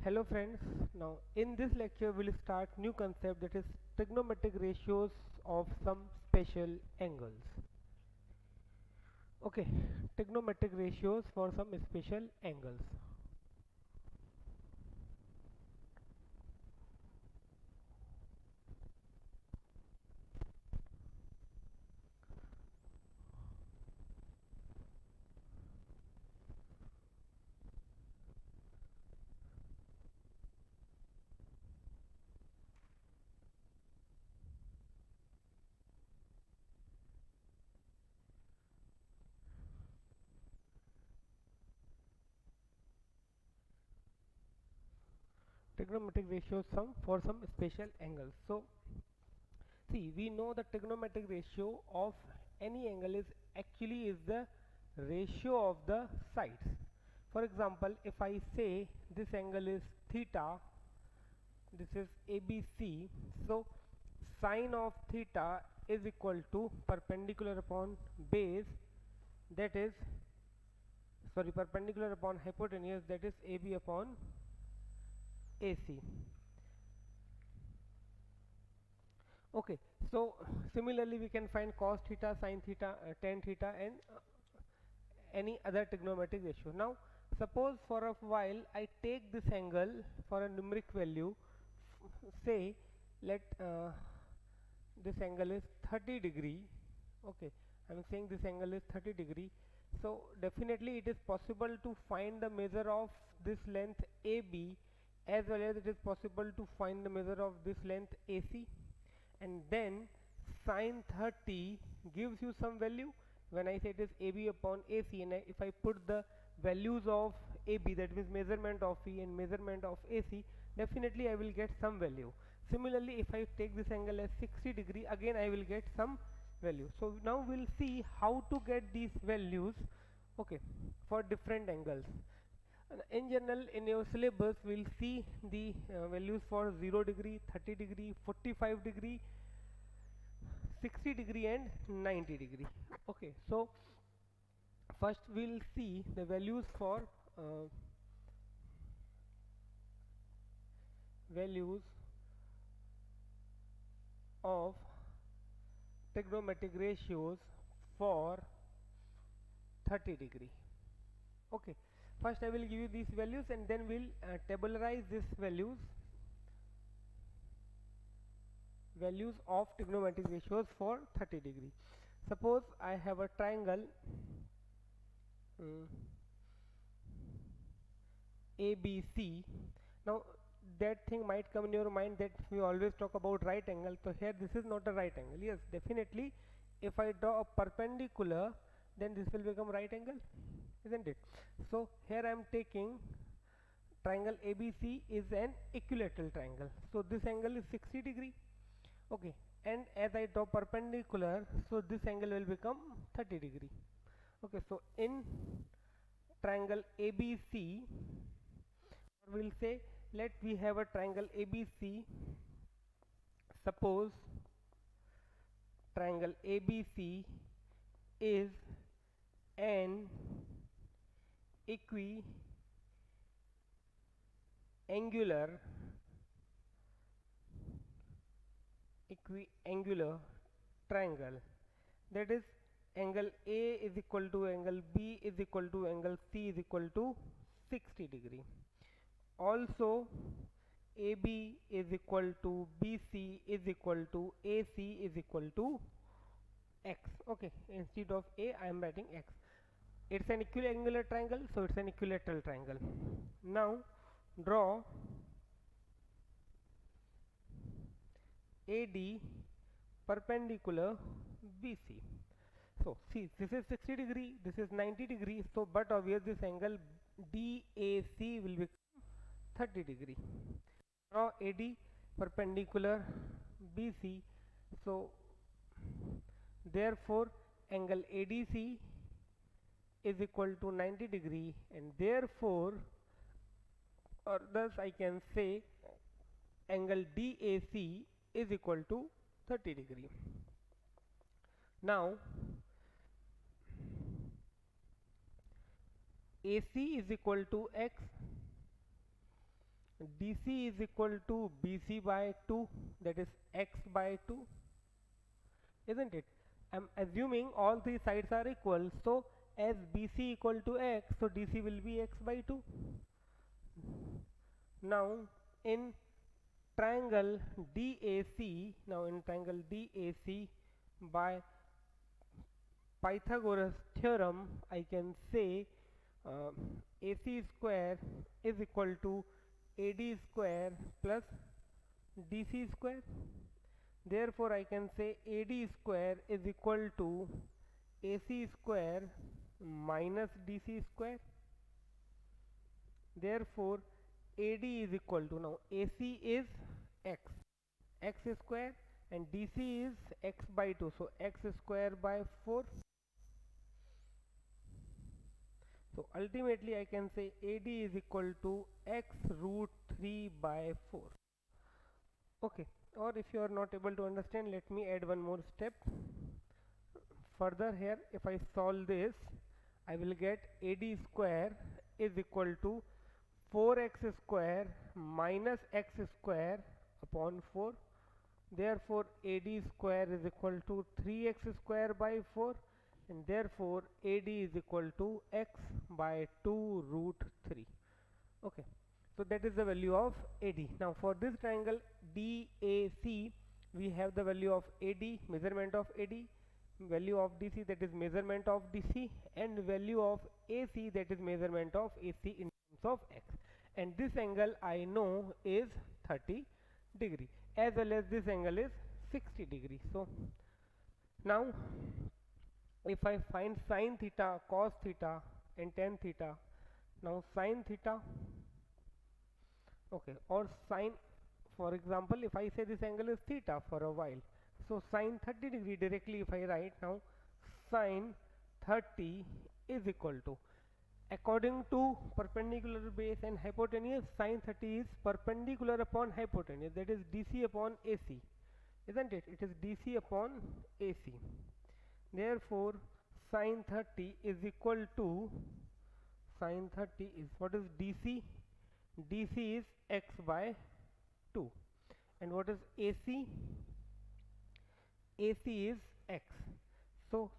Hello friends, now in this lecture we'll start new concept, that is trigonometric ratios of some special angles. Okay, trigonometric ratios for some special angles. Trigonometric ratios sum for some special angles. So see, we know the trigonometric ratio of any angle is the ratio of the sides. For example, if I say this angle is theta, this is ABC, so sine of theta is equal to perpendicular upon base, that is perpendicular upon hypotenuse, that is AB upon AC. Okay, so similarly we can find cos theta, sin theta, tan theta, and any other trigonometric ratio. Now suppose for a while I take this angle for a numeric value, say let this angle is 30 degree. Okay, I am saying this angle is 30 degree, so definitely it is possible to find the measure of this length AB, as well as it is possible to find the measure of this length AC, and then sine 30 gives you some value. When I say it is AB upon AC, and if I put the values of AB, that means measurement of E and measurement of AC, definitely I will get some value. Similarly, if I take this angle as 60 degree, again I will get some value. So now we'll see how to get these values, okay, for different angles. In general, in your syllabus we'll see the values for 0 degree, 30 degree, 45 degree, 60 degree and 90 degree. Okay, so first we'll see the values for values of trigonometric ratios for 30 degree. Okay, first I will give you these values, and then we'll tabularize these values of trigonometric ratios for 30 degree. Suppose I have a triangle ABC. Now that thing might come in your mind that we always talk about right angle, so here this is not a right angle. Yes, definitely if I draw a perpendicular, then this will become right angle, isn't it? So here I am taking triangle ABC is an equilateral triangle, so this angle is 60 degree. Okay, and as I draw perpendicular, so this angle will become 30 degree. Okay, so in triangle ABC, we'll say, let we have a triangle ABC. Suppose triangle ABC is an equiangular triangle, that is angle A is equal to angle B is equal to angle C is equal to 60 degree. Also AB is equal to BC is equal to AC is equal to X. Okay, instead of A I am writing X. It's an equiangular triangle, so it's an equilateral triangle. Now draw AD perpendicular BC. So see, this is 60 degree, this is 90 degree, so but obviously this angle DAC will become 30 degree. Draw AD perpendicular BC, so therefore angle ADC is equal to 90 degree, and therefore, or thus I can say angle DAC is equal to 30 degree. Now AC is equal to X, DC is equal to BC by 2, that is x by 2, isn't it? I'm assuming all three sides are equal, so as BC equal to x, so DC will be x by 2. Now in triangle DAC, by Pythagoras theorem, I can say uh, AC square is equal to AD square plus DC square. Therefore, I can say AD square is equal to AC square minus DC square. Therefore, AD is equal to, now AC is x square, and DC is x by 2, so x square by 4. So ultimately I can say AD is equal to x root 3 by 4. Okay, or if you are not able to understand, let me add one more step. Further here, if I solve this, I will get AD square is equal to 4x square minus x square upon 4. Therefore AD square is equal to 3x square by 4, and therefore AD is equal to x by 2 root 3. Okay, so that is the value of AD. Now for this triangle DAC, we have the value of AD, measurement of AD, value of DC, that is measurement of DC, and value of AC, that is measurement of AC in terms of x. And this angle I know is 30 degree, as well as this angle is 60 degree. So now if I find sin theta, cos theta and tan theta, now sin theta, okay, or sine, for example, if I say this angle is theta for a while, so sine 30 degree, directly if I write now, sine 30 is equal to, according to perpendicular base and hypotenuse, sine 30 is perpendicular upon hypotenuse, that is DC upon AC, isn't it? It is DC upon AC. Therefore sine 30 is equal to, sine 30 is, what is DC? DC is x by 2. And what is AC? AC is x. So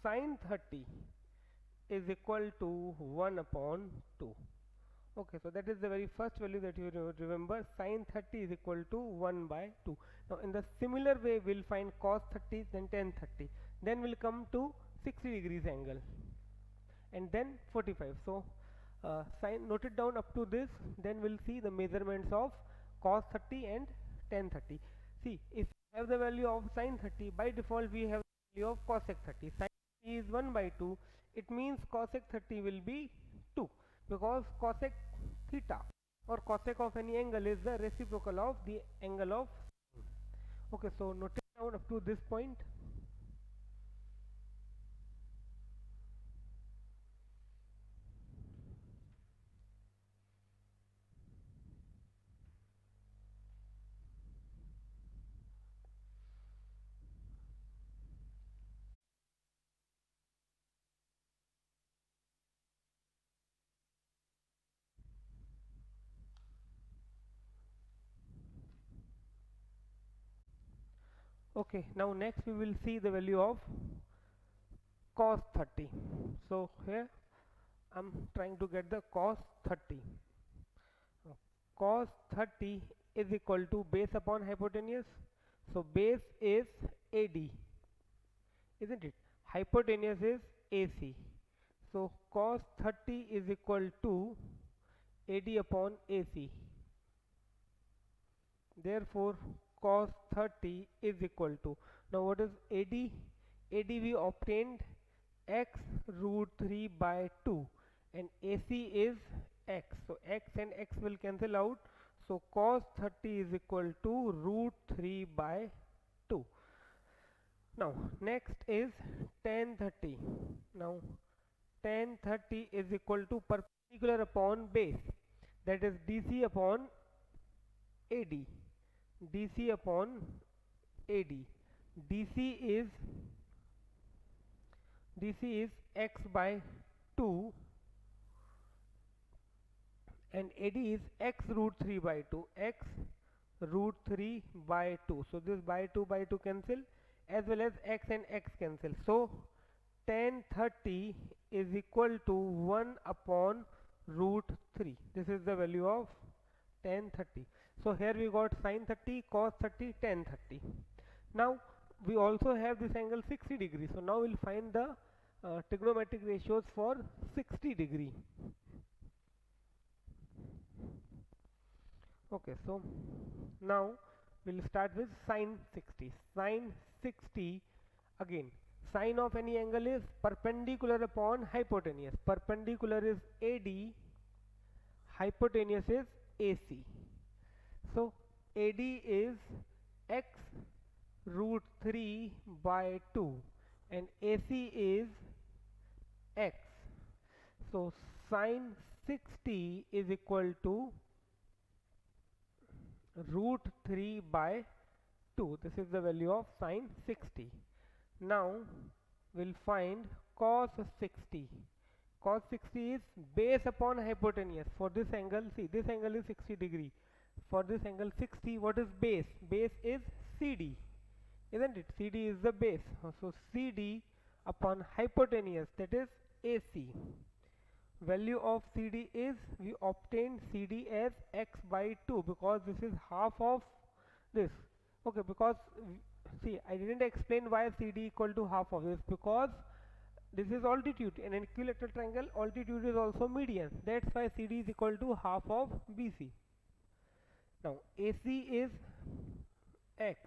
sine 30 is equal to 1 upon 2. Okay, so that is the very first value that you remember. Sine 30 is equal to 1 by 2. Now in the similar way, we'll find cos 30, then tan 30. Then we'll come to 60 degrees angle, and then 45. So note it down up to this, then we'll see the measurements of cos 30 and tan 30. See, if we have the value of sin 30, by default we have the value of cosec 30. Sin 30 is 1 by 2, it means cosec 30 will be 2, because cosec theta or cosec of any angle is the reciprocal of the angle of. Okay, so note it down up to this point. Okay, now next we will see the value of cos 30. So here I'm trying to get the cos 30. Cos 30 is equal to base upon hypotenuse. So base is AD, isn't it? Hypotenuse is AC. So cos 30 is equal to AD upon AC. Therefore cos 30 is equal to, now what is AD? AD we obtained x root 3 by 2, and AC is x, so x and x will cancel out, so cos 30 is equal to root 3 by 2. Now next is tan 30. Now tan 30 is equal to perpendicular upon base, that is DC upon AD. DC upon AD. DC is x by 2, and AD is x root 3 by 2, x root 3 by 2. So this by 2 cancel, as well as x and x cancel. So tan 30 is equal to 1 upon root 3. This is the value of tan 30. So here we got sin 30, cos 30, tan 30. Now we also have this angle 60 degree. So now we'll find the trigonometric ratios for 60 degree. Okay, so now we'll start with sin 60. Sin 60, again, sine of any angle is perpendicular upon hypotenuse. Perpendicular is AD, hypotenuse is AC. So AD is x root 3 by 2 and AC is x. So sin 60 is equal to root 3 by 2. This is the value of sin 60. Now we'll find cos 60. Cos 60 is base upon hypotenuse. For this angle, see, this angle is 60 degree. For this angle 60, what is base? Base is CD, isn't it? CD is the base. So CD upon hypotenuse, that is AC. Value of CD is, we obtained CD as x by 2 because this is half of this. Okay, because see, I didn't explain why CD equal to half of this, because this is altitude. In an equilateral triangle, altitude is also median. That's why CD is equal to half of BC. Now AC is x.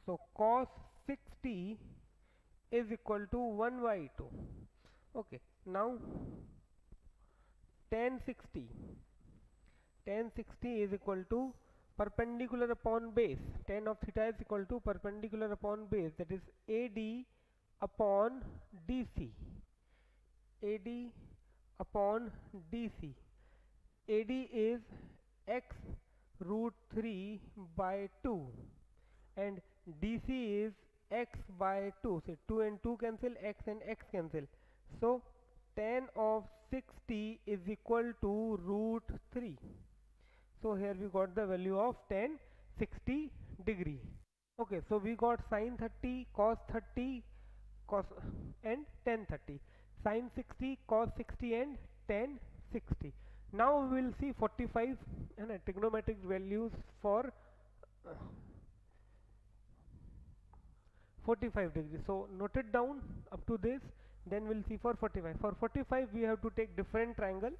So cos 60 is equal to 1 by 2. Okay, now tan 60. Tan 60 is equal to perpendicular upon base. Tan of theta is equal to perpendicular upon base, that is AD upon DC. AD upon DC. AD is x root 3 by 2 and DC is x by 2. So 2 and 2 cancel, x and x cancel. So tan of 60 is equal to root 3. So here we got the value of tan 60 degree. Okay, so we got sin 30, cos 30, cos and tan 30. Sin 60, cos 60 and tan 60. Now we will see 45 and trigonometric values for 45 degrees. So note it down up to this, then we'll see for 45. For 45 we have to take different triangle.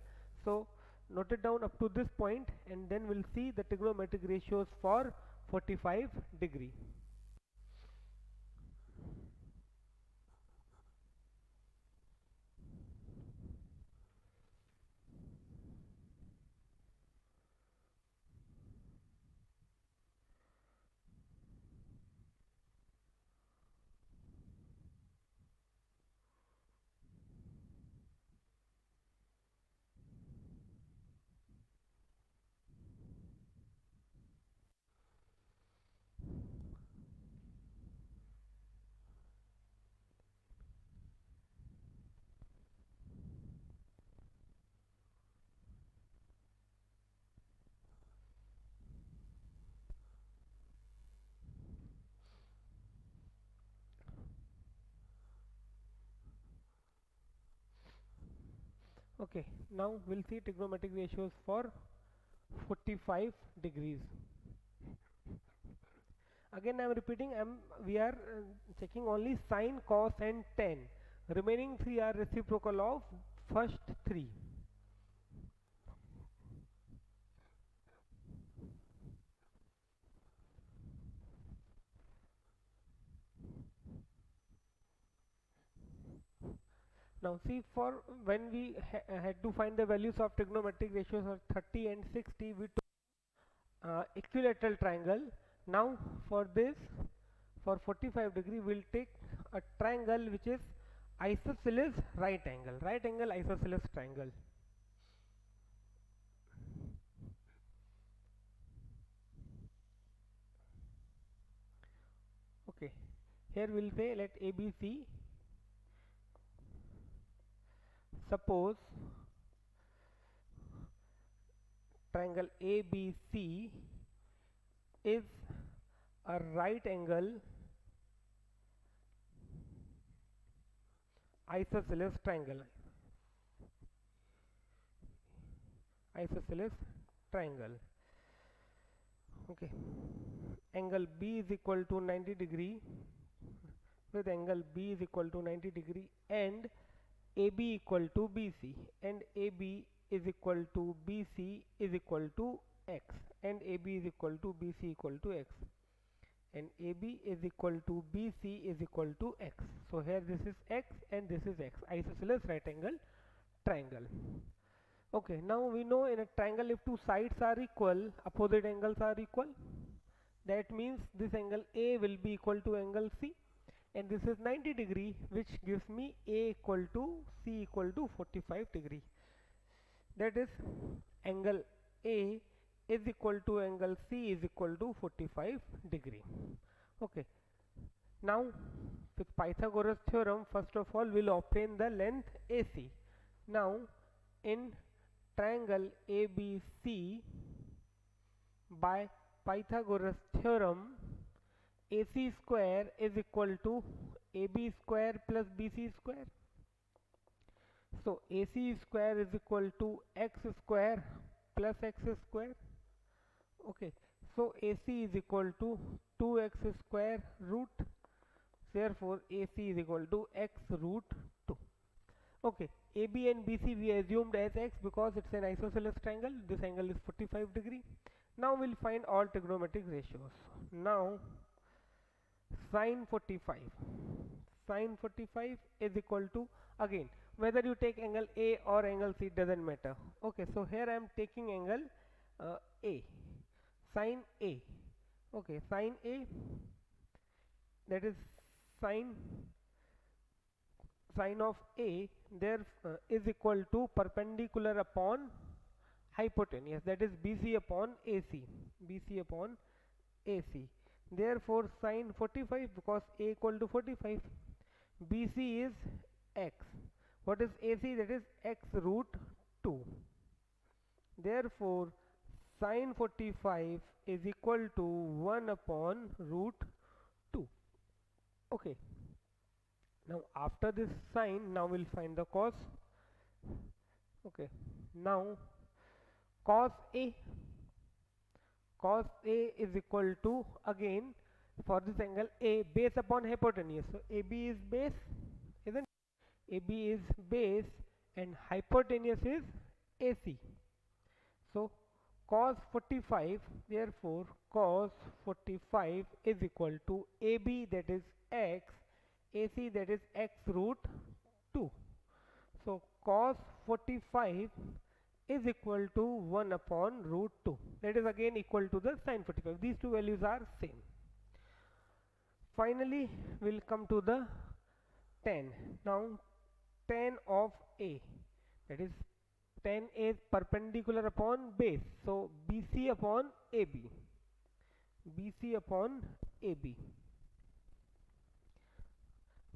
So note it down up to this point and then we'll see the trigonometric ratios for 45 degree. Okay, now we'll see trigonometric ratios for 45 degrees. Again I am repeating, we are checking only sine, cos and tan. Remaining 3 are reciprocal of first 3. Now see, for when we had to find the values of trigonometric ratios of 30 and 60, we took equilateral triangle. Now for this, for 45 degree, we'll take a triangle which is isosceles right angle isosceles triangle. Okay, here we'll say let ABC, suppose triangle ABC is a right angle isosceles triangle. Isosceles triangle. Okay. Angle B is equal to 90 degree with angle B is equal to 90 degree and AB equal to BC, and AB is equal to BC is equal to X, and AB is equal to BC equal to X, and AB is equal to BC is equal to X. So here this is X and this is X, isosceles right angle triangle. Okay, now we know in a triangle if two sides are equal, opposite angles are equal. That means this angle A will be equal to angle C, and this is 90 degree, which gives me A equal to C equal to 45 degree. That is angle A is equal to angle C is equal to 45 degree. Okay, now with Pythagoras theorem, first of all we'll obtain the length AC. Now in triangle ABC, by Pythagoras theorem, AC square is equal to AB square plus BC square. So AC square is equal to X square plus X square. Okay, so AC is equal to 2x square root. Therefore AC is equal to X root 2. Okay, AB and BC we assumed as X because it's an isosceles triangle. This angle is 45 degree. Now we'll find all trigonometric ratios. Now sine 45 is equal to, again, whether you take angle A or angle C doesn't matter. Okay, so here I am taking angle A, sine A. Okay, sine A, that is sine of A, there is equal to perpendicular upon hypotenuse, that is BC upon AC. BC upon AC. Therefore sine 45, because A equal to 45, BC is X. What is AC? That is X root 2. Therefore sine 45 is equal to 1 upon root 2. Okay, now after this sine, now we'll find the cos. Okay, now cos A is equal to, again, for this angle A, base upon hypotenuse. So AB is base, isn't it? AB is base and hypotenuse is AC. So cos 45, therefore cos 45 is equal to AB, that is X, AC, that is X root 2. So cos 45 is equal to 1 upon root 2, that is again equal to the sin 45. These two values are same. Finally we'll come to the tan. Now tan of A, that is tan is perpendicular upon base, so BC upon AB. BC upon AB.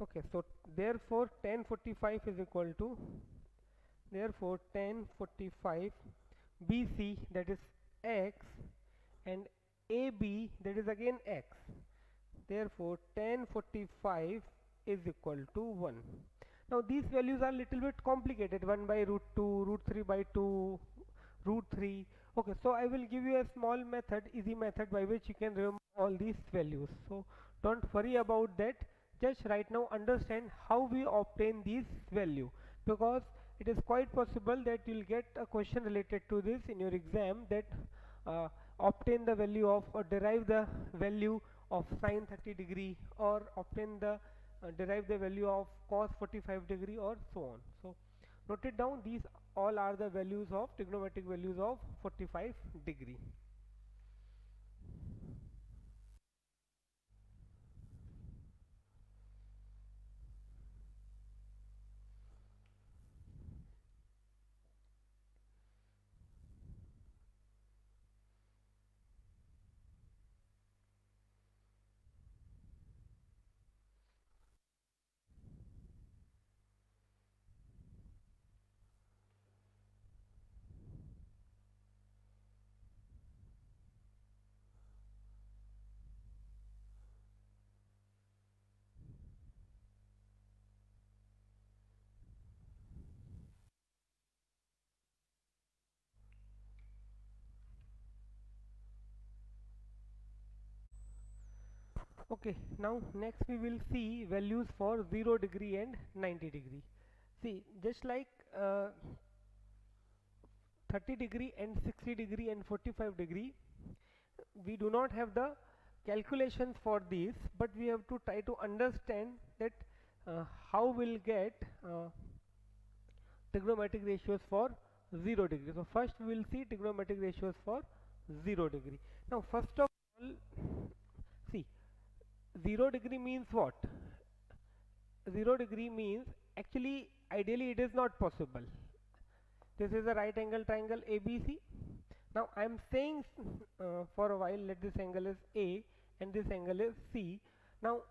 Okay, so therefore tan 45 is equal to, therefore tan 45 BC, that is X, and AB, that is again X. Therefore tan 45 is equal to 1. Now these values are little bit complicated, 1 by root 2, root 3 by 2, root 3. Okay, so I will give you a small method, easy method, by which you can remember all these values. So don't worry about that. Just right now understand how we obtain these value, because it is quite possible that you'll get a question related to this in your exam, that obtain the value of or derive the value of sine 30 degree, or obtain the derive the value of cos 45 degree, or so on. So note it down, these all are the values of trigonometric values of 45 degree. Okay, now next we will see values for 0 degree and 90 degree. See, just like 30 degree and 60 degree and 45 degree, we do not have the calculations for these, but we have to try to understand that how we'll get trigonometric ratios for 0 degree. So first we will see trigonometric ratios for 0 degree. Now first of all, see, 0 degree means what? 0 degree means, actually ideally it is not possible. This is a right angle triangle ABC. Now I am saying for a while let this angle is A and this angle is C. Now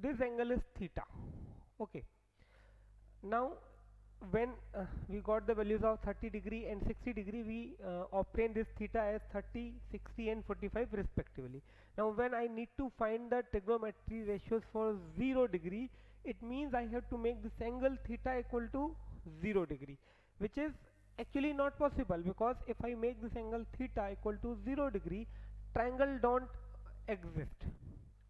this angle is theta. Okay. Now when we got the values of 30 degree and 60 degree, we obtain this theta as 30, 60 and 45 respectively. Now when I need to find the trigonometry ratios for 0 degree, it means I have to make this angle theta equal to 0 degree, which is actually not possible, because if I make this angle theta equal to 0 degree, triangle don't exist.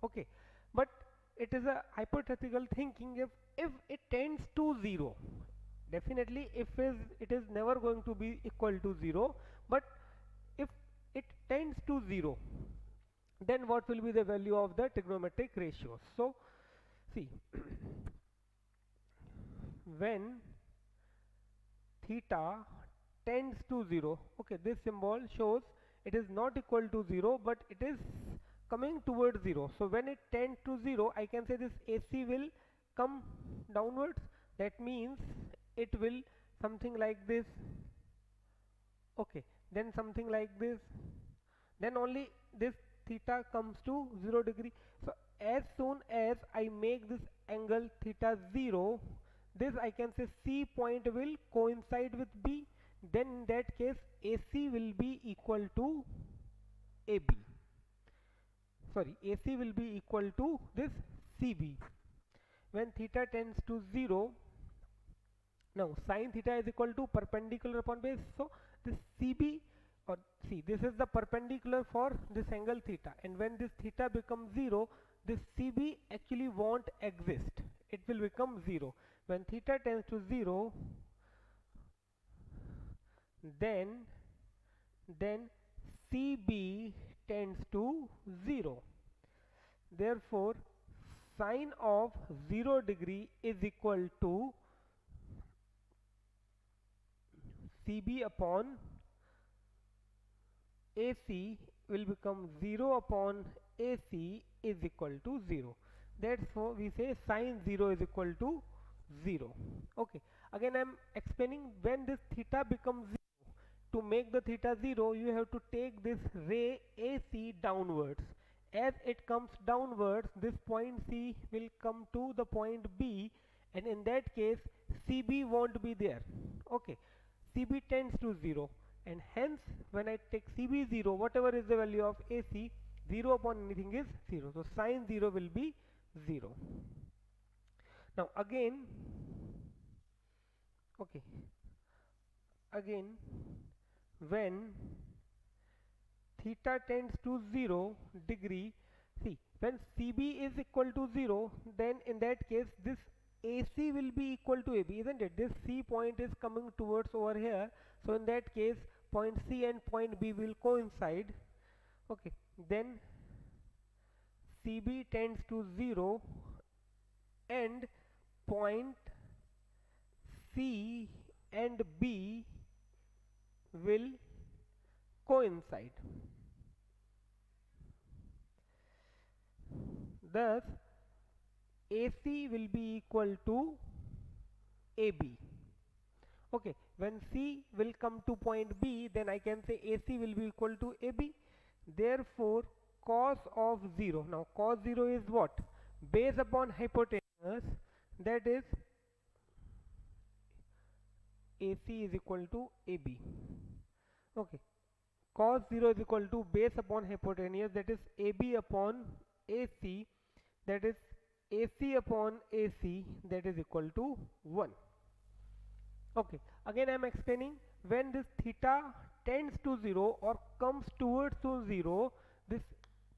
Okay, but it is a hypothetical thinking. If it tends to 0, definitely if it is never going to be equal to 0, but if it tends to 0, then what will be the value of the trigonometric ratios? So see, when theta tends to 0, okay, this symbol shows it is not equal to 0, but it is coming towards 0. So when it tends to 0, I can say this AC will come downwards. That means it will something like this. Okay, then something like this, then only this theta comes to 0 degree. So as soon as I make this angle theta 0, this I can say C point will coincide with B, then in that case AC will be equal to AB. Sorry, AC will be equal to this CB. When theta tends to 0, now sine theta is equal to perpendicular upon base. So this CB, or see, this is the perpendicular for this angle theta, and when this theta becomes 0, this CB actually won't exist. It will become 0. When theta tends to 0, then CB tends to 0. Therefore sine of 0 degree is equal to CB upon AC will become 0 upon AC is equal to 0. Therefore we say sine 0 is equal to 0. Okay, again I am explaining when this theta becomes 0. To make the theta 0, you have to take this ray AC downwards. As it comes downwards, this point C will come to the point B, and in that case CB won't be there. Okay, CB tends to 0, and hence when I take CB 0, whatever is the value of AC, 0 upon anything is 0. So sine 0 will be 0. Now again, okay, again when theta tends to 0 degree, see, when CB is equal to 0, then in that case this AC will be equal to AB, isn't it? This C point is coming towards over here, so in that case point C and point B will coincide. Okay, then CB tends to 0 and point C and B will coincide. Thus AC will be equal to AB. Okay, when C will come to point B, then I can say AC will be equal to AB. Therefore cos of 0, now cos 0 is what? Base upon hypotenuse, that is AC is equal to AB. Okay, cos 0 is equal to base upon hypotenuse, that is AB upon AC, that is AC upon AC, that is equal to 1. Okay, again I am explaining when this theta tends to 0 or comes towards to 0, this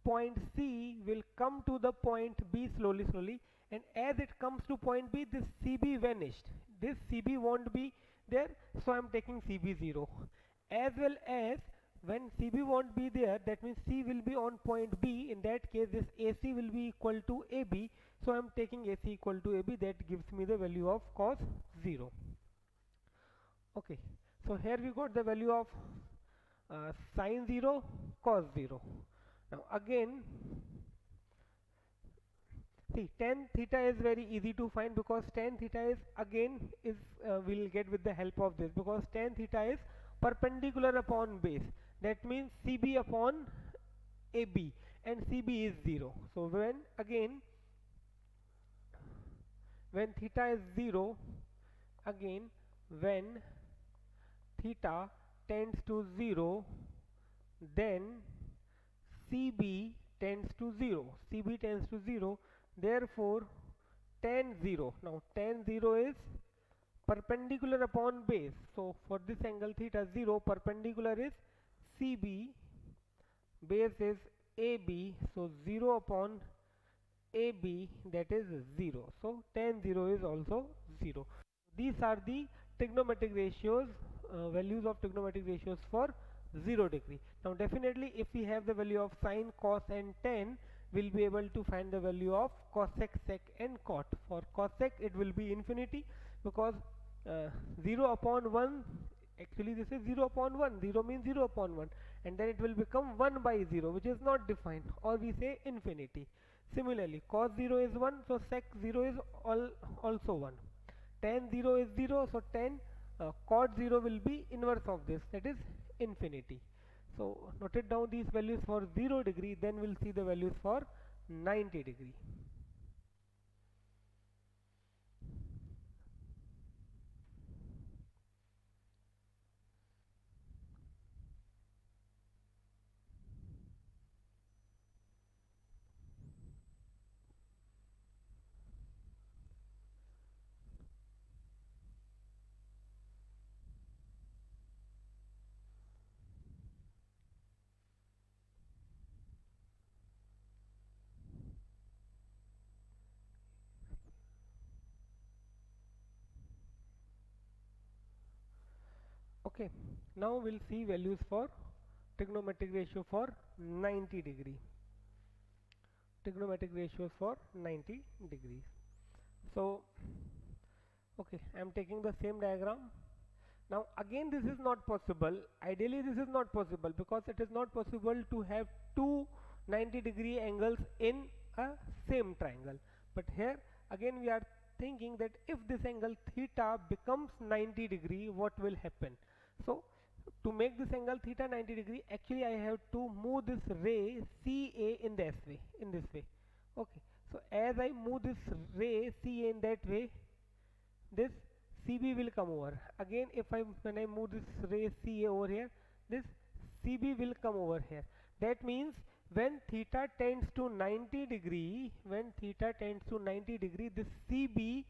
point C will come to the point B slowly, and as it comes to point B, this CB vanished. This CB won't be there, so I'm taking CB 0. As well as when CB won't be there, that means C will be on point B. In that case, this AC will be equal to AB, so I'm taking AC equal to AB. That gives me the value of cos 0. Okay, so here we got the value of sine 0, cos 0. Now again, see, tan theta is very easy to find, because tan theta is again is we'll get with the help of this, because tan theta is perpendicular upon base. That means CB upon AB, and CB is 0. So when theta is 0, again when theta tends to 0, then CB tends to 0. CB tends to 0. Therefore, tan 0. Now, tan 0 is perpendicular upon base. So, for this angle theta 0, perpendicular is CB, base is AB. So, 0 upon AB, that is 0. So, tan 0 is also 0. These are the trigonometric ratios, values of trigonometric ratios for 0 degree. Now definitely if we have the value of sine, cos and tan, we'll be able to find the value of cosec, sec and cot. For cosec it will be infinity, because 0 upon 1, actually this is 0 upon 1, 0 means 0 upon 1, and then it will become 1 by 0, which is not defined, or we say infinity. Similarly cos 0 is 1, so sec 0 is also 1. Tan 0 is 0, so tan cot 0 will be inverse of this, that is infinity. So note it down these values for 0 degree, then we'll see the values for 90 degree. Okay, now we'll see values for trigonometric ratio for 90 degree. Trigonometric ratios for 90 degrees. So okay, I'm taking the same diagram. Now again this is not possible, ideally this is not possible, because it is not possible to have two 90 degree angles in a same triangle. But here again we are thinking that if this angle theta becomes 90 degree, what will happen? So to make this angle theta 90 degree, actually I have to move this ray CA in this way. Okay, so as I move this ray CA in that way, this CB will come over. Again when I move this ray CA over here, this CB will come over here. That means when theta tends to 90 degree, this CB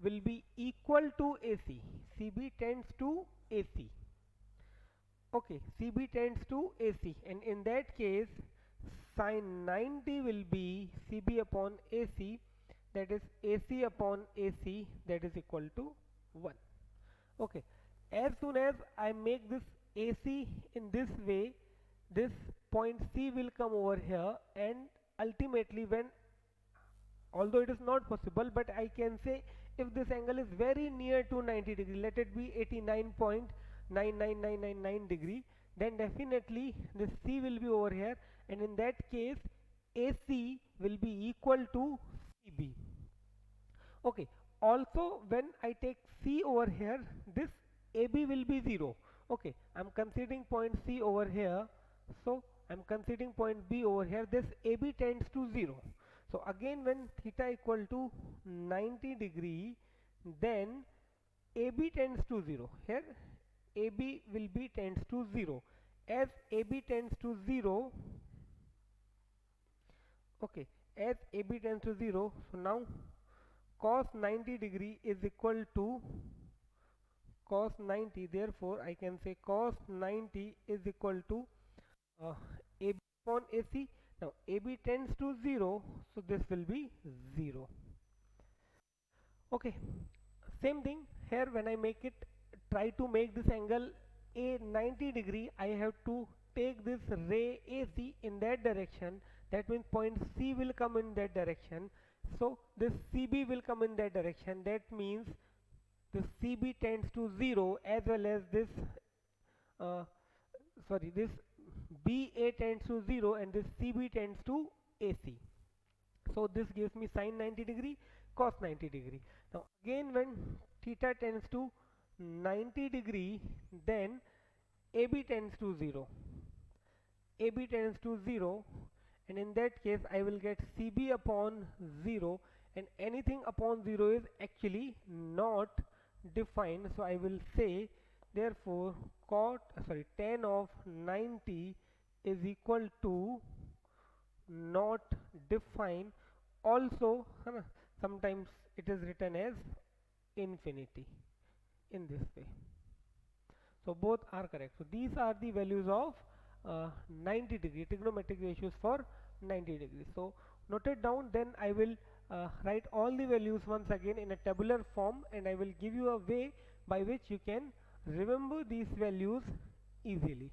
will be equal to AC. CB tends to AC. Okay, CB tends to AC, and in that case sine 90 will be CB upon AC, that is AC upon AC, that is equal to 1. Okay, as soon as I make this AC in this way, this point C will come over here, and ultimately when, although it is not possible, but I can say if this angle is very near to 90 degree, let it be 89.99999 degree, then definitely this C will be over here, and in that case AC will be equal to CB. Okay, also when I take C over here, this AB will be 0. Okay, I'm considering point C over here, so I'm considering point B over here, this AB tends to 0. So again when theta equal to 90 degree, then AB tends to 0. Here AB will be tends to 0. As AB tends to 0, okay, as AB tends to 0, so now cos 90 degree is equal to cos 90, therefore I can say cos 90 is equal to AB upon AC. Now AB tends to 0, so this will be 0. Okay, same thing here. When I make it, try to make this angle a 90 degree, I have to take this ray AC in that direction. That means point C will come in that direction, so this CB will come in that direction. That means this CB tends to 0, as well as this uh, this BA tends to 0 and this CB tends to AC. So this gives me sine 90 degree, cos 90 degree. Now again, when theta tends to 90 degree, then AB tends to 0. AB tends to 0, and in that case I will get CB upon 0, and anything upon 0 is actually not defined, so I will say therefore tan of 90 is equal to not defined. Also sometimes it is written as infinity in this way. So both are correct. So these are the values of 90 degree trigonometric ratios for 90 degrees. So note it down, then I will write all the values once again in a tabular form, and I will give you a way by which you can remember these values easily.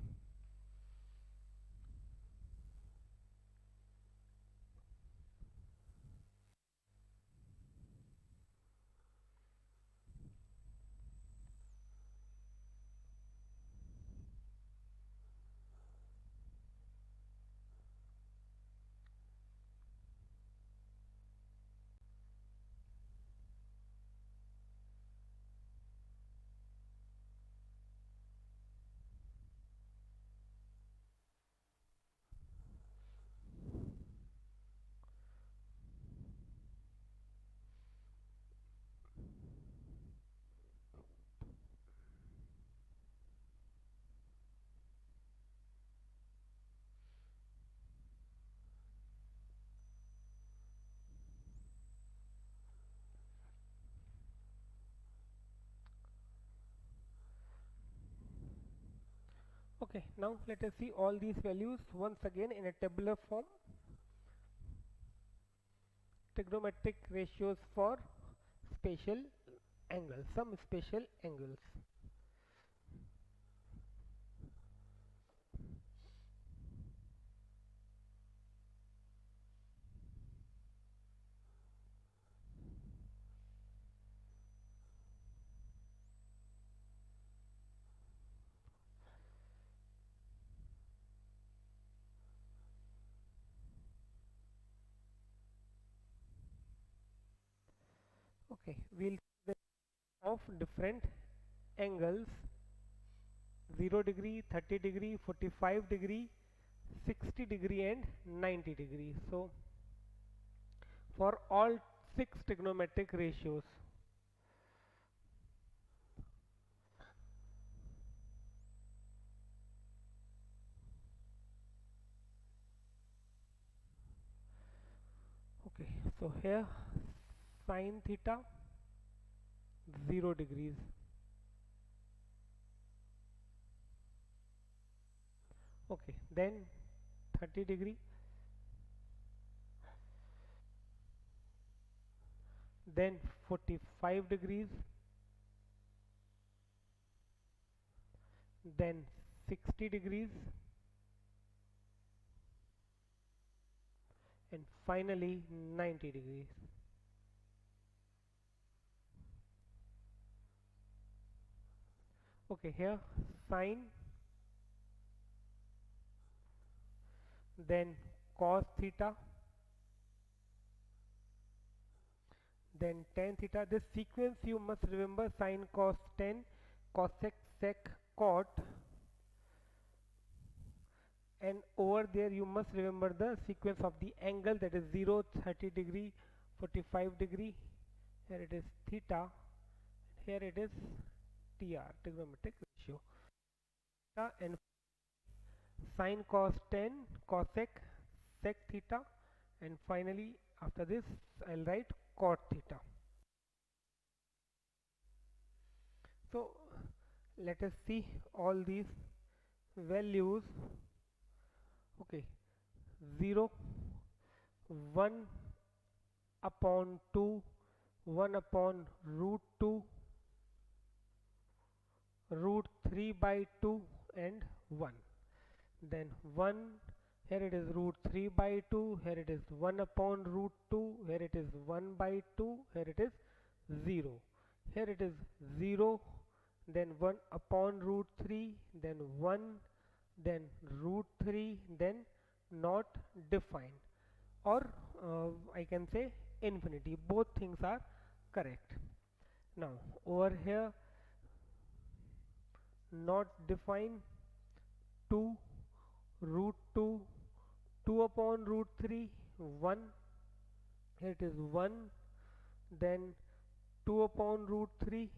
Okay, now let us see all these values once again in a tabular form. Trigonometric ratios for spatial angles, some spatial angles. Okay, we'll see the of different angles: 0 degree, 30 degree, 45 degree, 60 degree and 90 degree. So for all 6 trigonometric ratios. Okay, so here sine theta 0 degrees, okay, then 30 degree, then 45 degrees, then 60 degrees, and finally 90 degrees. Okay, here sine, then cos theta, then tan theta. This sequence you must remember: sine, cos, tan, cosec, sec, cot, and over there you must remember the sequence of the angle, that is 0, 30 degree, 45 degree. Here it is theta, here it is TR, trigonometric ratio. And sine, cos, tan, cosec, sec theta, and finally after this I'll write cot theta. So let us see all these values. Okay, 0, 1 upon 2, 1 upon root 2, root 3 by 2 and 1. Then 1, here it is root 3 by 2, here it is 1 upon root 2, here it is 1 by 2, here it is 0. Here it is 0, then 1 upon root 3, then 1, then root 3, then not defined, or I can say infinity. Both things are correct. Now over here, not defined, 2, root 2, 2 upon root 3, 1, here it is 1, then 2 upon root 3,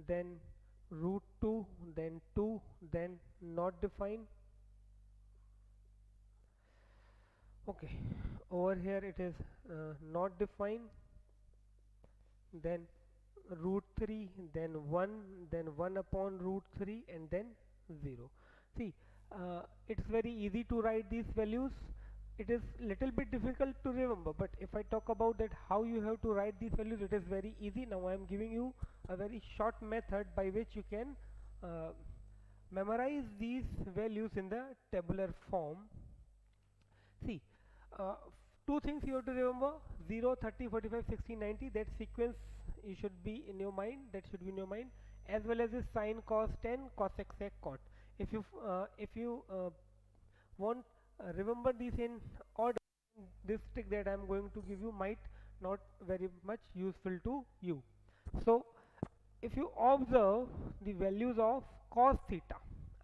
then root 2, then 2, then not defined. Okay, over here it is not defined, then root 3, then 1, then 1 upon root 3, and then 0. See, it's very easy to write these values. It is little bit difficult to remember, but if I talk about that how you have to write these values, it is very easy. Now I am giving you a very short method by which you can memorize these values in the tabular form. See, uh, two things you have to remember: 0, 30, 45, 60, 90. That sequence you should be in your mind. That should be in your mind, as well as this sine, cos, tan, cos, sec, cot. If you want remember these in order, this trick that I am going to give you might not very much useful to you. So if you observe the values of cos theta,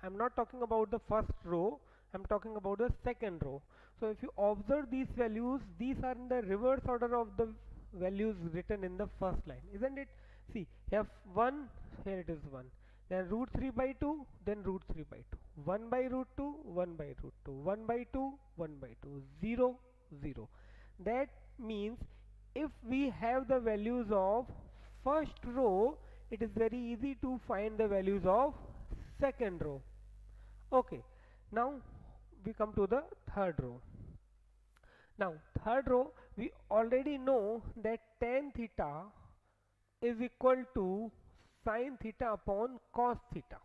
I am not talking about the first row, I am talking about the second row. So if you observe these values, these are in the reverse order of the values written in the first line, isn't it? See, f1, here it is 1, then root 3 by 2, then root 3 by 2, 1 by root 2, 1 by root 2, 1 by 2, 1 by 2, 0, 0. That means if we have the values of first row, it is very easy to find the values of second row. Okay, now we come to the third row. Now third row, we already know that tan theta is equal to sine theta upon cos theta.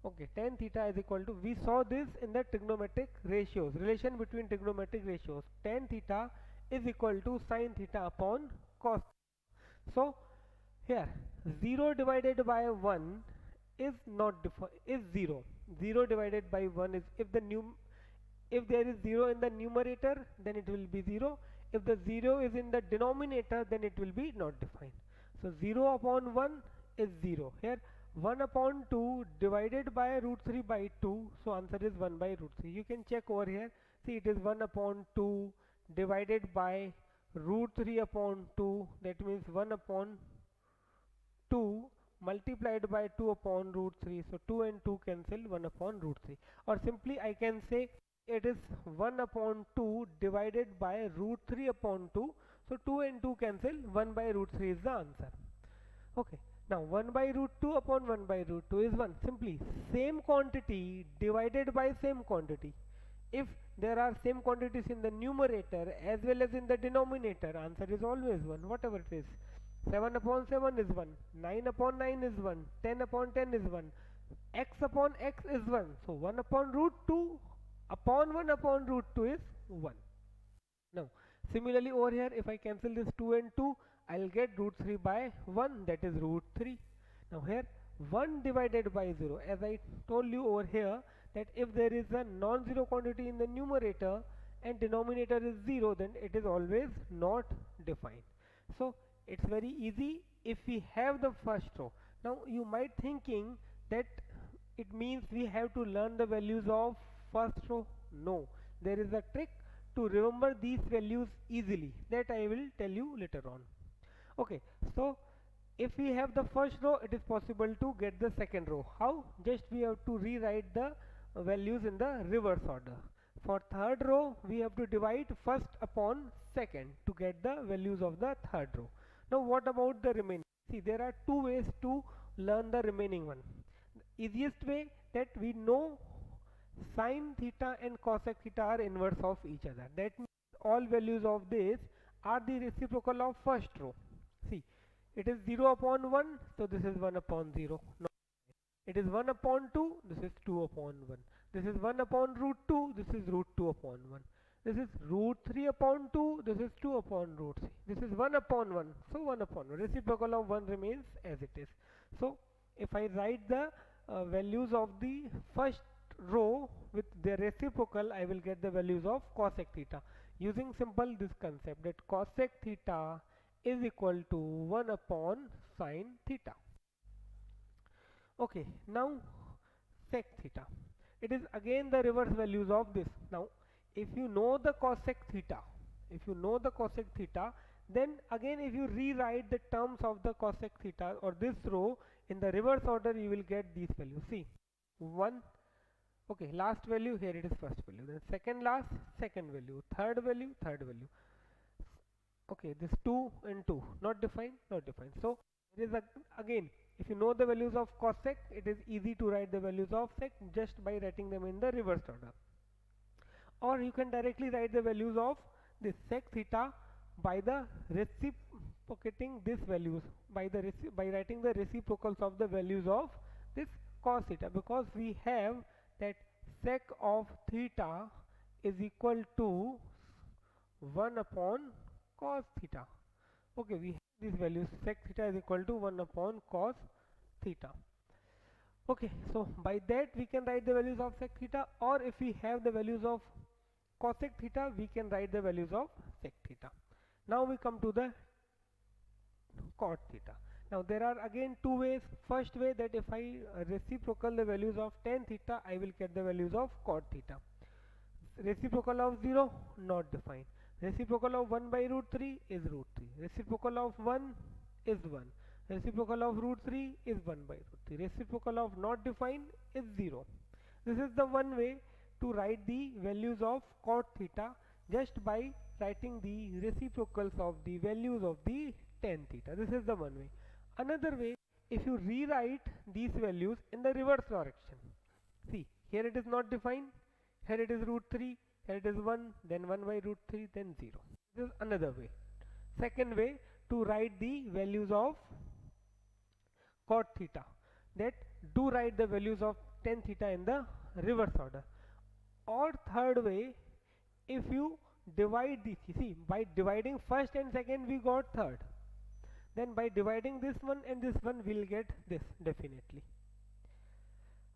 Okay, tan theta is equal to, we saw this in the trigonometric ratios, relation between trigonometric ratios. Tan theta is equal to sine theta upon cos. So here 0 divided by 1 is not is 0. 0 divided by 1 is, if there is 0 in the numerator, then it will be 0. If the 0 is in the denominator, then it will be not defined. So 0 upon 1 is 0. Here 1 upon 2 divided by root 3 by 2, so answer is 1 by root 3. You can check over here. See, it is 1 upon 2 divided by root 3 upon 2, that means 1 upon 2 multiplied by 2 upon root 3. So 2 and 2 cancel, 1 upon root 3. Or simply I can say it is 1 upon 2 divided by root 3 upon 2. So 2 and 2 cancel, 1 by root 3 is the answer. Okay. Now 1 by root 2 upon 1 by root 2 is 1. Simply same quantity divided by same quantity. If there are same quantities in the numerator as well as in the denominator, answer is always 1, whatever it is. 7 upon 7 is 1, 9 upon 9 is 1, 10 upon 10 is 1, x upon x is 1. So 1 upon root 2 upon 1 upon root 2 is 1. Now similarly over here, if I cancel this 2 and 2, I'll get root 3 by 1, that is root 3. Now here 1 divided by 0, as I told you over here, that if there is a non-zero quantity in the numerator and denominator is 0, then it is always not defined. So it's very easy if we have the first row. Now you might thinking that it means we have to learn the values of first row. No, there is a trick to remember these values easily, that I will tell you later on. Okay, so if we have the first row, it is possible to get the second row. How? Just we have to rewrite the values in the reverse order. For third row, we have to divide first upon second to get the values of the third row. Now what about the remaining? See, there are two ways to learn the remaining one. The easiest way, that we know Sine theta and cosec theta are inverse of each other. That means all values of this are the reciprocal of first row. See, it is 0 upon 1, so this is 1 upon 0. No. It is 1 upon 2, this is 2 upon 1. This is 1 upon root 2, this is root 2 upon 1. This is root 3 upon 2, this is 2 upon root 3. This is 1 upon 1, so 1 upon 1. Reciprocal of 1 remains as it is. So, if I write the values of the first row with their reciprocal, I will get the values of cosec theta. Using simple this concept that cosec theta is equal to 1 upon sine theta. Okay, now sec theta. It is again the reverse values of this. Now, if you know the cosec theta, then again if you rewrite the terms of the cosec theta or this row in the reverse order, you will get these values. See, 1, okay, last value, here it is first value, then second last, second value, third value, third value. Okay, this 2 and 2, not defined, not defined. So, it is again, if you know the values of cosec, it is easy to write the values of sec just by writing them in the reverse order. Or you can directly write the values of this sec theta by the reciprocating these values, by writing the reciprocals of the values of this cos theta, because we have that sec of theta is equal to 1 upon cos theta. Okay, we have these values, sec theta is equal to 1 upon cos theta. Okay, so by that we can write the values of sec theta, or if we have the values of cosec theta, we can write the values of sec theta. Now we come to the cot theta. Now there are again two ways. First way, that if I reciprocal the values of tan theta, I will get the values of cot theta. Reciprocal of 0, not defined. Reciprocal of 1 by root 3 is root 3. Reciprocal of 1 is 1. Reciprocal of root 3 is 1 by root 3. Reciprocal of not defined is 0. This is the one way to write the values of cot theta, just by writing the reciprocals of the values of the tan theta. This is the one way. Another way, if you rewrite these values in the reverse direction. See, here it is not defined, here it is root 3, here it is 1, then 1 by root 3, then 0. This is another way. Second way to write the values of cot theta, that do write the values of tan theta in the reverse order. Or third way, if you divide these, see, by dividing first and second we got third, then by dividing this one and this one we'll get this definitely.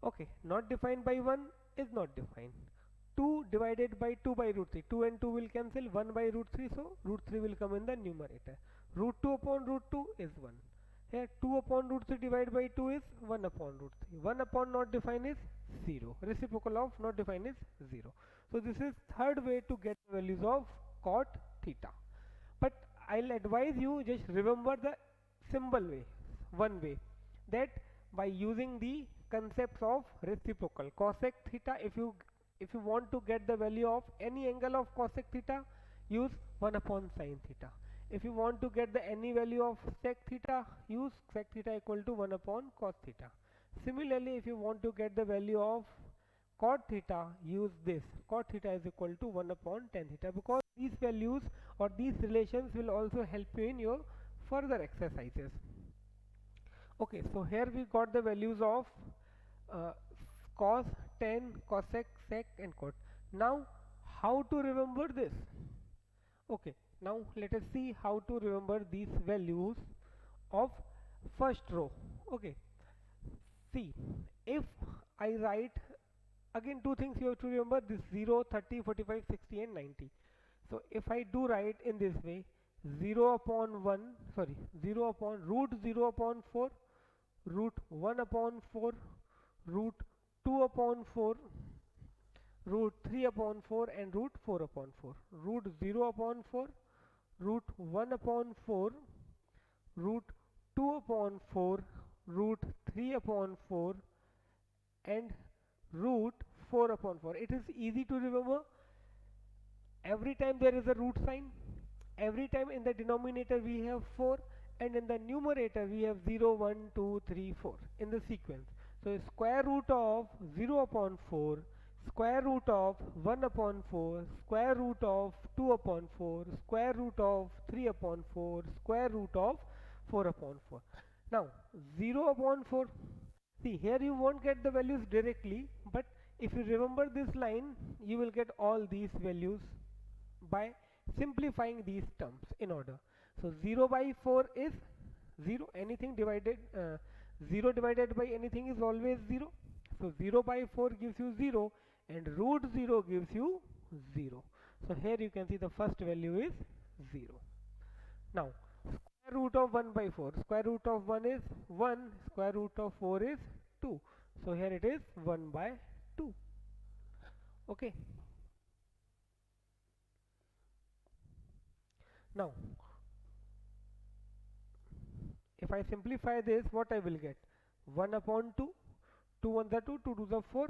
Okay, not defined by 1 is not defined. 2 divided by 2 by root 3, 2 and 2 will cancel, 1 by root 3, so root 3 will come in the numerator. Root 2 upon root 2 is 1. Here 2 upon root 3 divided by 2 is 1 upon root 3. 1 upon not defined is 0. Reciprocal of not defined is 0. So this is third way to get the values of cot theta. But I'll advise you just remember the symbol way, one way, that by using the concepts of reciprocal. Cosec theta, if you want to get the value of any angle of cosec theta, use 1 upon sine theta. If you want to get the any value of sec theta, use sec theta equal to 1 upon cos theta. Similarly, if you want to get the value of cot theta, use this. Cot theta is equal to 1 upon tan theta, because these values or these relations will also help you in your further exercises. Okay, so here we got the values of cos, tan, cosec, sec and cot. Now how to remember this? Okay, now let us see how to remember these values of first row. Okay, see, if I write, again two things you have to remember, this 0, 30, 45, 60 and 90. So if I do write in this way, 0 upon 1, sorry, 0 upon root 0 upon 4, root 1 upon 4, root 2 upon 4, root 3 upon 4 and root 4 upon 4, root 0 upon 4, root 1 upon 4, root 2 upon 4, root 3 upon 4 and root 4 upon 4. It is easy to remember. Every time there is a root sign, every time in the denominator we have 4 and in the numerator we have 0, 1, 2, 3, 4 in the sequence. So square root of 0 upon 4, square root of 1 upon 4, square root of 2 upon 4, square root of 3 upon 4, square root of 4 upon 4. Now 0 upon 4, see here you won't get the values directly, but if you remember this line, you will get all these values by simplifying these terms in order. So 0 by 4 is 0, anything divided 0 divided by anything is always 0. So 0 by 4 gives you 0 and root 0 gives you 0. So here you can see the first value is 0. Now square root of 1 by 4, square root of 1 is 1, square root of 4 is 2. So here it is 1 by 2. Okay. Now if I simplify this, what I will get? 1 upon 2, 2 1 the 2, 2 to the 4,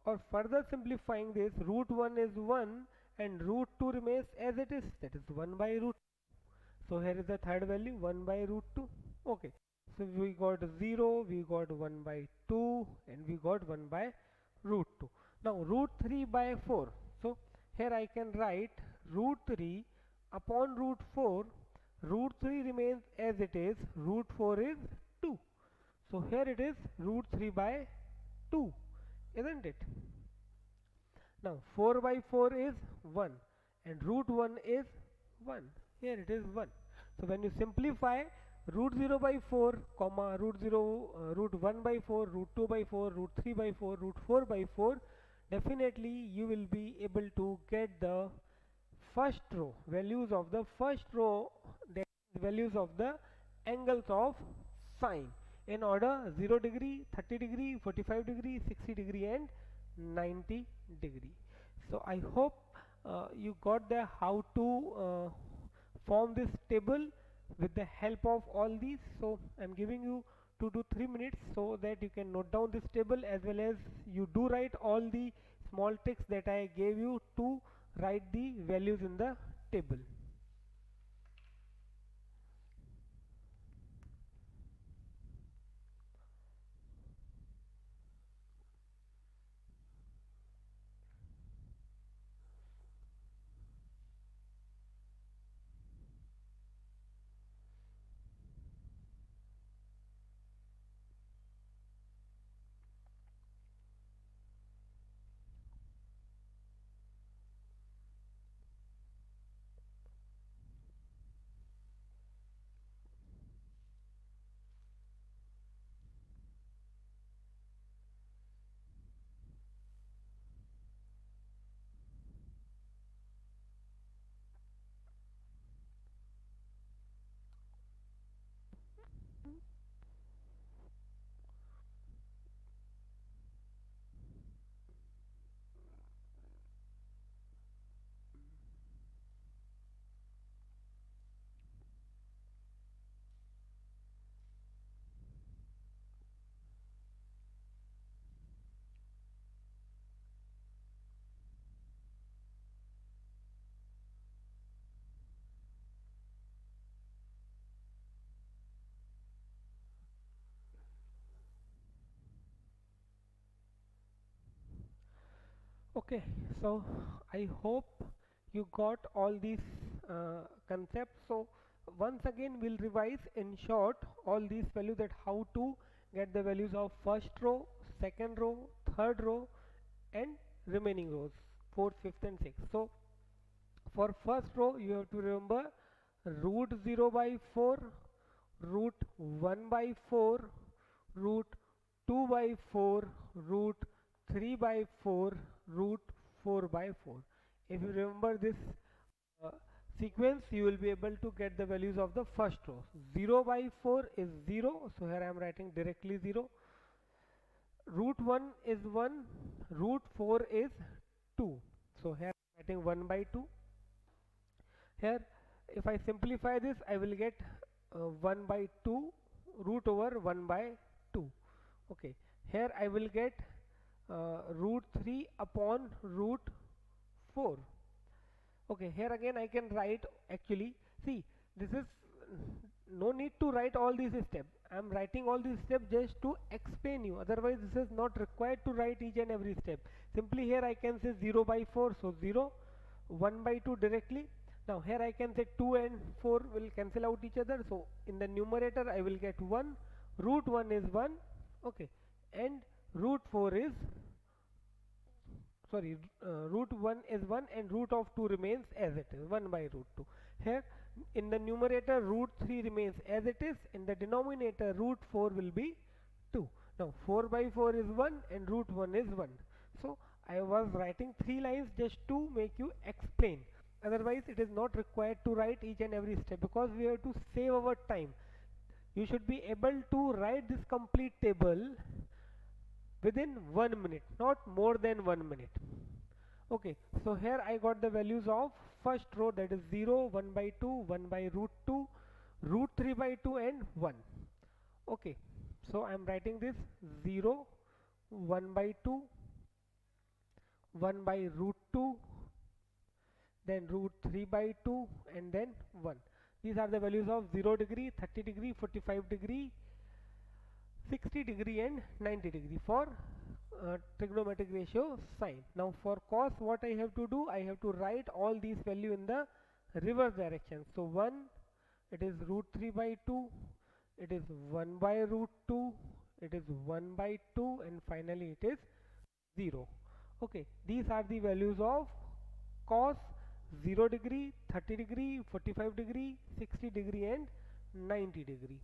or further simplifying this, root 1 is 1 and root 2 remains as it is, that is 1 by root. So here is the third value, 1 by root 2. Okay, so we got 0, we got 1 by 2 and we got 1 by root 2. Now root 3 by 4, so here I can write root 3 upon root 4. Root 3 remains as it is, root 4 is 2. So here it is root 3 by 2, isn't it? Now 4 by 4 is 1 and root 1 is 1. Here it is 1. So when you simplify root 0 by 4, comma root 1 by 4, root 2 by 4, root 3 by 4, root 4 by 4, definitely you will be able to get the first row, values of the first row, that is values of the angles of sine in order 0 degree, 30 degree, 45 degree, 60 degree and 90 degree. So I hope you got the how to form this table with the help of all these. So I'm giving you 2 to 3 minutes so that you can note down this table, as well as you do write all the small tricks that I gave you to write the values in the table. Okay, so I hope you got all these concepts. So once again we'll revise in short all these values, that how to get the values of first row, second row, third row and remaining rows, fourth, fifth and sixth. So for first row you have to remember root 0 by 4, root 1 by 4, root 2 by 4, root 3 by 4, root 4 by 4. If you remember this uh, sequence, you will be able to get the values of the first row. 0 by 4 is 0, so here I am writing directly 0. Root 1 is 1, root 4 is 2, so here I am writing 1 by 2. Here if I simplify this, I will get 1 by 2 root over 1 by 2. Okay, here I will get root 3 upon root 4. Okay, here again I can write, actually see, this is no need to write all these steps. I am writing all these steps just to explain you, otherwise this is not required to write each and every step. Simply here I can say 0 by 4, so 0, 1 by 2 directly. Now here I can say 2 and 4 will cancel out each other, so in the numerator I will get 1, root 1 is 1, okay, and root 4 is, sorry, root 1 is 1 and root of 2 remains as it is, 1 by root 2. Here in the numerator root 3 remains as it is, in the denominator root 4 will be 2. Now 4 by 4 is 1 and root 1 is 1. So I was writing 3 lines just to make you explain, otherwise it is not required to write each and every step, because we have to save our time. You should be able to write this complete table within 1 minute, not more than 1 minute. Okay, so here I got the values of first row, that is 0, 1 by 2, 1 by root 2, root 3 by 2 and 1. Okay, so I am writing this 0, 1 by 2, 1 by root 2, then root 3 by 2 and then 1. These are the values of 0 degree, 30 degree, 45 degree, 60 degree and 90 degree for trigonometric ratio sine. Now for cos, what I have to do, I have to write all these value in the reverse direction. So 1, it is root 3 by 2, it is 1 by root 2, it is 1 by 2 and finally it is 0. Okay, these are the values of cos 0 degree, 30 degree, 45 degree, 60 degree and 90 degree.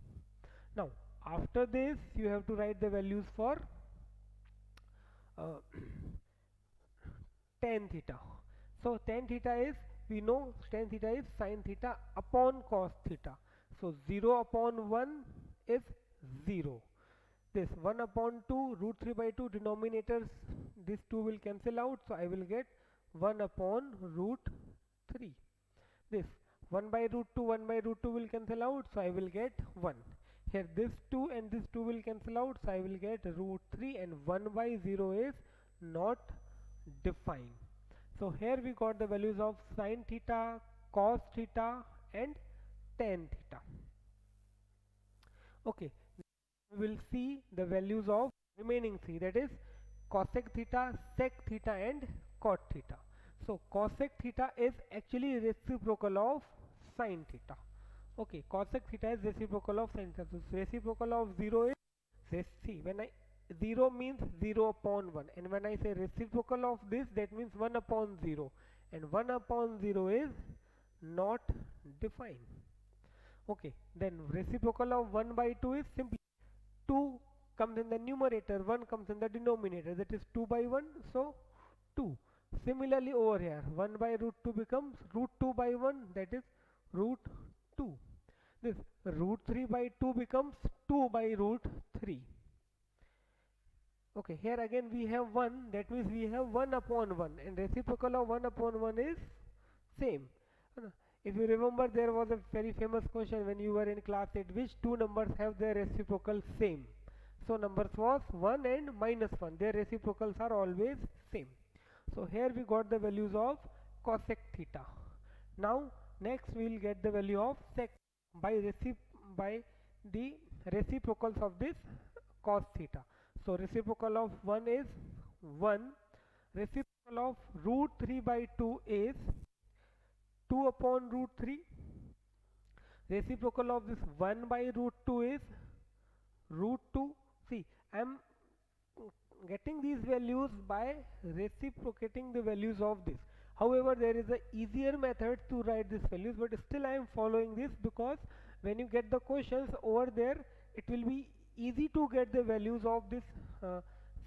Now after this you have to write the values for uh, tan theta. So tan theta is, we know tan theta is sin theta upon cos theta. So 0 upon 1 is 0. This 1 upon 2, root 3 by 2, denominators, this 2 will cancel out, so I will get 1 upon root 3. This 1 by root 2, 1 by root 2 will cancel out, so I will get 1. Here this 2 and this 2 will cancel out, so I will get root 3 and 1 by 0 is not defined. So here we got the values of sin theta, cos theta and tan theta. Okay, we will see the values of remaining three, that is cosec theta, sec theta and cot theta. So cosec theta is actually reciprocal of sin theta. Okay, cosec theta is reciprocal of sin theta. So reciprocal of 0 is, see, when I 0 means 0 upon 1, and when I say reciprocal of this, that means 1 upon 0, and 1 upon 0 is not defined. Okay, then reciprocal of 1 by 2 is simply 2 comes in the numerator, 1 comes in the denominator, that is 2 by 1, so 2. Similarly over here, 1 by root 2 becomes root 2 by 1, that is root 2. This root 3 by 2 becomes 2 by root 3. Okay, here again we have 1, that means we have 1 upon 1, and reciprocal of 1 upon 1 is same. If you remember, there was a very famous question when you were in class 8, which two numbers have their reciprocal same? So numbers was 1 and minus 1, their reciprocals are always same. So here we got the values of cosec theta. Now next we will get the value of sec by the reciprocals of this cos theta. So reciprocal of 1 is 1, reciprocal of root 3 by 2 is 2 upon root 3, reciprocal of this 1 by root 2 is root 2. See, I am getting these values by reciprocating the values of this. However, there is a easier method to write these values, but still I am following this because when you get the questions over there, it will be easy to get the values of this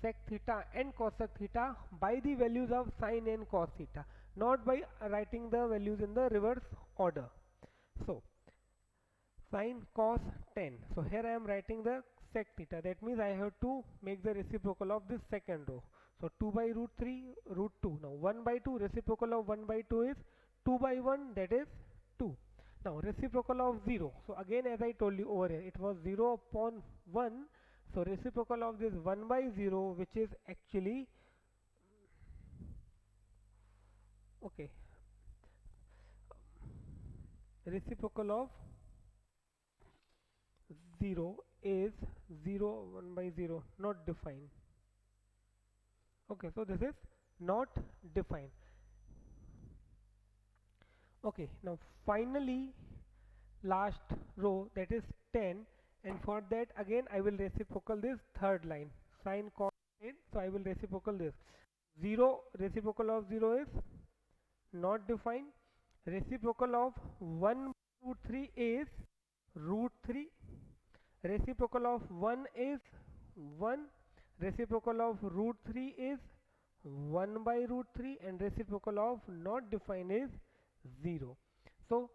sec theta and cosec theta by the values of sin and cos theta, not by writing the values in the reverse order. So sin, cos, tan. So here I am writing the sec theta, that means I have to make the reciprocal of this second row. So 2 by root 3, root 2. Now 1 by 2, reciprocal of 1 by 2 is 2 by 1, that is 2. Now reciprocal of 0. So again, as I told you over here, it was 0 upon 1. So reciprocal of this 1 by 0, which is actually, okay, reciprocal of 0 is 0 1 by 0, not defined. Okay, so this is not defined. Okay, now finally last row, that is 10, and for that again I will reciprocal this third line, sine cos 10. So I will reciprocal this 0. Reciprocal of 0 is not defined. Reciprocal of 1 root 3 is root 3. Reciprocal of 1 is 1. Reciprocal of root 3 is 1 by root 3, and reciprocal of not defined is 0. So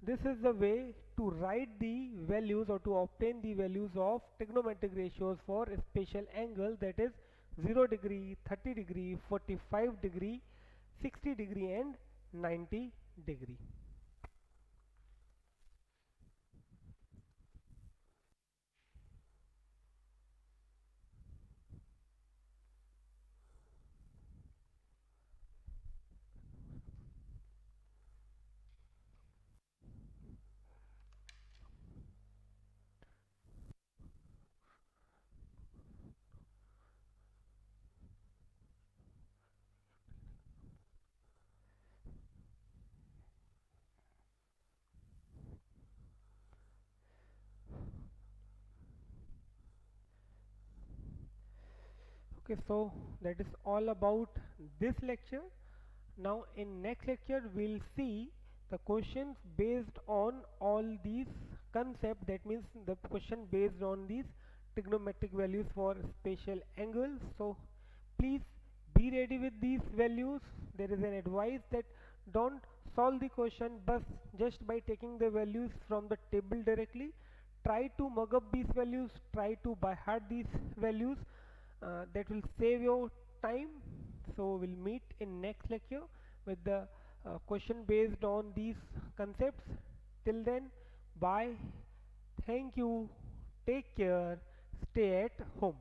this is the way to write the values or to obtain the values of trigonometric ratios for special angle, that is 0 degree, 30 degree, 45 degree, 60 degree and 90 degree. Okay, so that is all about this lecture. Now in next lecture we'll see the questions based on all these concepts, that means the question based on these trigonometric values for spatial angles. So please be ready with these values. There is an advice that don't solve the question but just by taking the values from the table directly. Try to mug up these values, try to by heart these values. That will save your time. So we'll meet in next lecture with the question based on these concepts. Till then, bye, thank you, take care, stay at home.